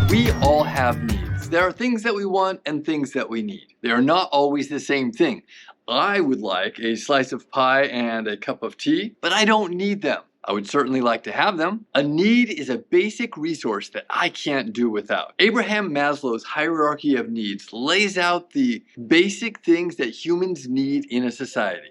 We all have needs. There are things that we want and things that we need. They are not always the same thing. I would like a slice of pie and a cup of tea, but I don't need them. I would certainly like to have them. A need is a basic resource that I can't do without. Abraham Maslow's hierarchy of needs lays out the basic things that humans need in a society.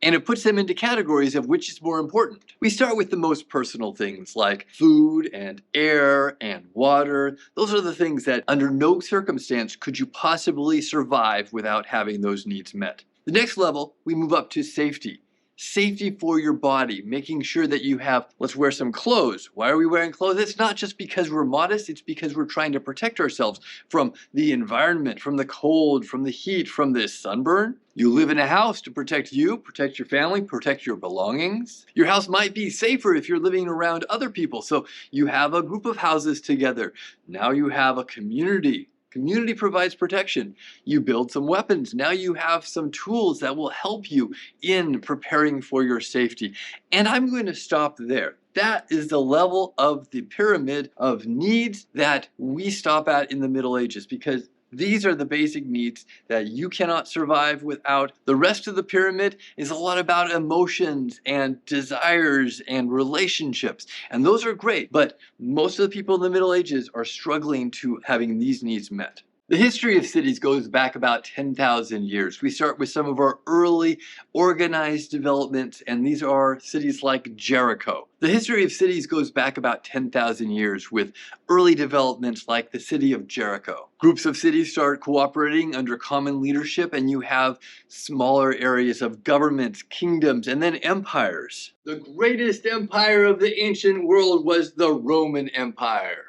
And it puts them into categories of which is more important. We start with the most personal things like food and air and water. Those are the things that under no circumstance could you possibly survive without having those needs met. The next level, we move up to safety. Safety for your body, making sure that you have, let's wear some clothes. Why are we wearing clothes? It's not just because we're modest, it's because we're trying to protect ourselves from the environment, from the cold, from the heat, from this sunburn. You live in a house to protect you, protect your family, protect your belongings. Your house might be safer if you're living around other people, so you have a group of houses together. Now you have a community. Community provides protection. You build some weapons. Now you have some tools that will help you in preparing for your safety. And I'm going to stop there. That is the level of the pyramid of needs that we stop at in the Middle Ages, because these are the basic needs that you cannot survive without. The rest of the pyramid is a lot about emotions and desires and relationships. And those are great, but most of the people in the Middle Ages are struggling to having these needs met. The history of cities goes back about 10,000 years. We start with some of our early organized developments, and these are cities like Jericho. The history of cities goes back about 10,000 years with early developments like the city of Jericho. Groups of cities start cooperating under common leadership, and you have smaller areas of governments, kingdoms, and then empires. The greatest empire of the ancient world was the Roman Empire.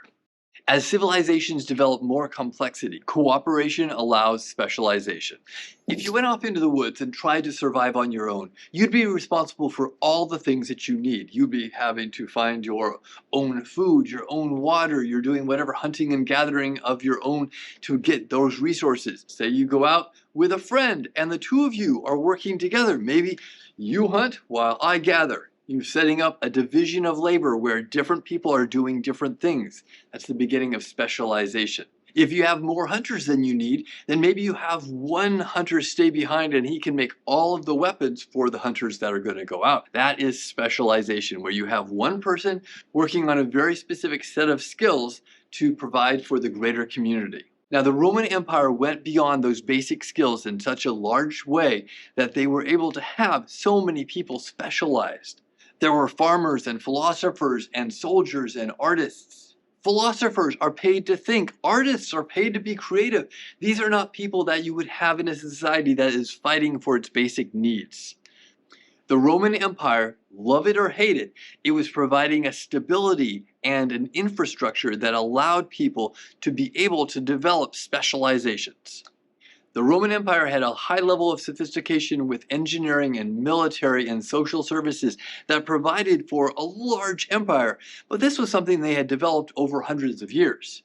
As civilizations develop more complexity, cooperation allows specialization. If you went off into the woods and tried to survive on your own, you'd be responsible for all the things that you need. You'd be having to find your own food, your own water. You're doing whatever hunting and gathering of your own to get those resources. Say you go out with a friend and the two of you are working together. Maybe you hunt while I gather. You're setting up a division of labor where different people are doing different things. That's the beginning of specialization. If you have more hunters than you need, then maybe you have one hunter stay behind and he can make all of the weapons for the hunters that are going to go out. That is specialization, where you have one person working on a very specific set of skills to provide for the greater community. Now, the Roman Empire went beyond those basic skills in such a large way that they were able to have so many people specialized. There were farmers and philosophers and soldiers and artists. Philosophers are paid to think. Artists are paid to be creative. These are not people that you would have in a society that is fighting for its basic needs. The Roman Empire, love it or hate it, it was providing a stability and an infrastructure that allowed people to be able to develop specializations. The Roman Empire had a high level of sophistication with engineering and military and social services that provided for a large empire, but this was something they had developed over hundreds of years.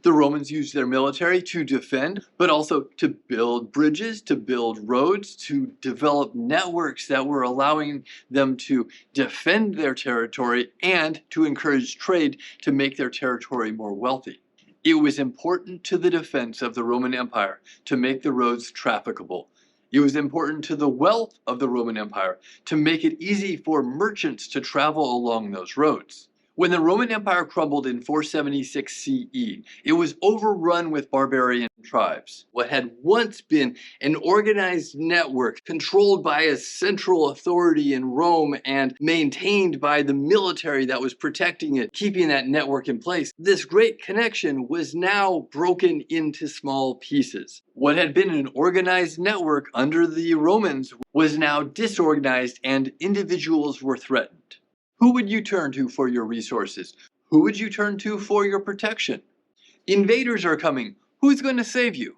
The Romans used their military to defend, but also to build bridges, to build roads, to develop networks that were allowing them to defend their territory and to encourage trade to make their territory more wealthy. It was important to the defense of the Roman Empire to make the roads trafficable. It was important to the wealth of the Roman Empire to make it easy for merchants to travel along those roads. When the Roman Empire crumbled in 476 CE, it was overrun with barbarian tribes. What had once been an organized network controlled by a central authority in Rome and maintained by the military that was protecting it, keeping that network in place, this great connection was now broken into small pieces. What had been an organized network under the Romans was now disorganized, and individuals were threatened. Who would you turn to for your resources? Who would you turn to for your protection? Invaders are coming. Who's going to save you?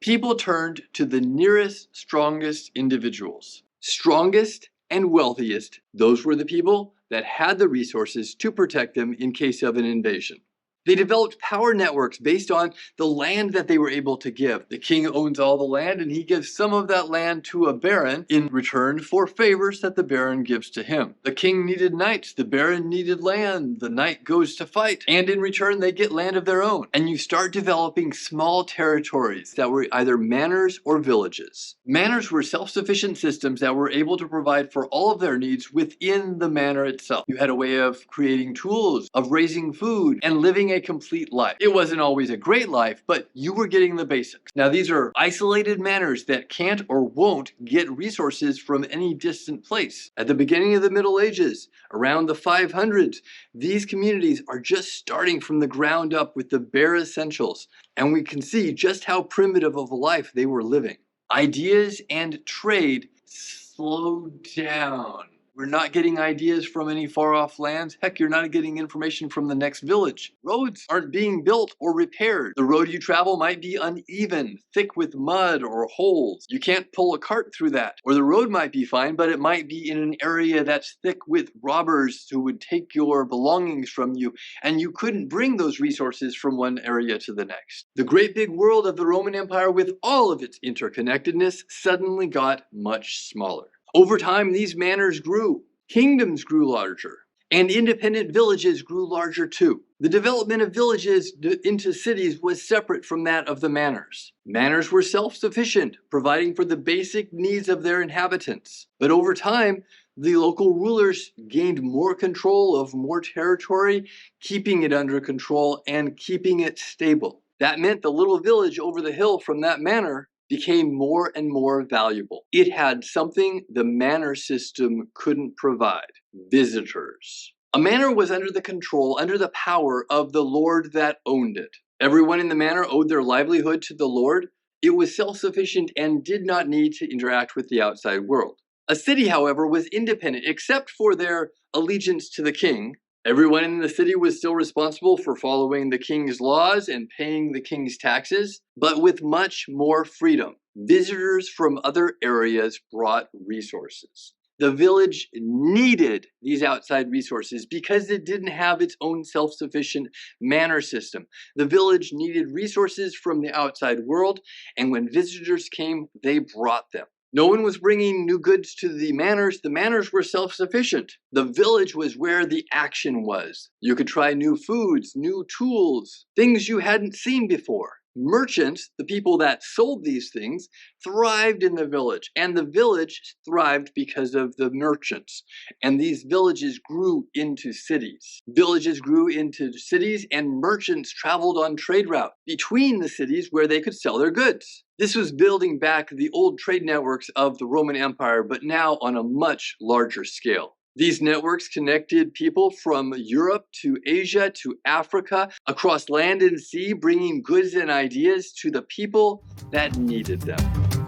People turned to the nearest, strongest individuals. Strongest and wealthiest, those were the people that had the resources to protect them in case of an invasion. They developed power networks based on the land that they were able to give. The king owns all the land, and he gives some of that land to a baron in return for favors that the baron gives to him. The king needed knights, the baron needed land, the knight goes to fight, and in return they get land of their own. And you start developing small territories that were either manors or villages. Manors were self-sufficient systems that were able to provide for all of their needs within the manor itself. You had a way of creating tools, of raising food, and living a complete life. It wasn't always a great life, but you were getting the basics. Now these are isolated manors that can't or won't get resources from any distant place. At the beginning of the Middle Ages, around the 500s, these communities are just starting from the ground up with the bare essentials, and we can see just how primitive of a life they were living. Ideas and trade slowed down. We're not getting ideas from any far-off lands. Heck, you're not getting information from the next village. Roads aren't being built or repaired. The road you travel might be uneven, thick with mud or holes. You can't pull a cart through that. Or the road might be fine, but it might be in an area that's thick with robbers who would take your belongings from you, and you couldn't bring those resources from one area to the next. The great big world of the Roman Empire, with all of its interconnectedness, suddenly got much smaller. Over time, these manors grew, kingdoms grew larger, and independent villages grew larger too. The development of villages into cities was separate from that of the manors. Manors were self-sufficient, providing for the basic needs of their inhabitants. But over time, the local rulers gained more control of more territory, keeping it under control and keeping it stable. That meant the little village over the hill from that manor became more and more valuable. It had something the manor system couldn't provide: visitors. A manor was under the control, under the power of the lord that owned it. Everyone in the manor owed their livelihood to the lord. It was self-sufficient and did not need to interact with the outside world. A city, however, was independent except for their allegiance to the king. Everyone in the city was still responsible for following the king's laws and paying the king's taxes, but with much more freedom. Visitors from other areas brought resources. The village needed these outside resources because it didn't have its own self-sufficient manor system. The village needed resources from the outside world, and when visitors came, they brought them. No one was bringing new goods to the manors. The manors were self-sufficient. The village was where the action was. You could try new foods, new tools, things you hadn't seen before. Merchants, the people that sold these things, thrived in the village, and the village thrived because of the merchants. And these villages grew into cities. Villages grew into cities, and merchants traveled on trade route between the cities where they could sell their goods. This was building back the old trade networks of the Roman Empire, but now on a much larger scale. These networks connected people from Europe to Asia to Africa, across land and sea, bringing goods and ideas to the people that needed them.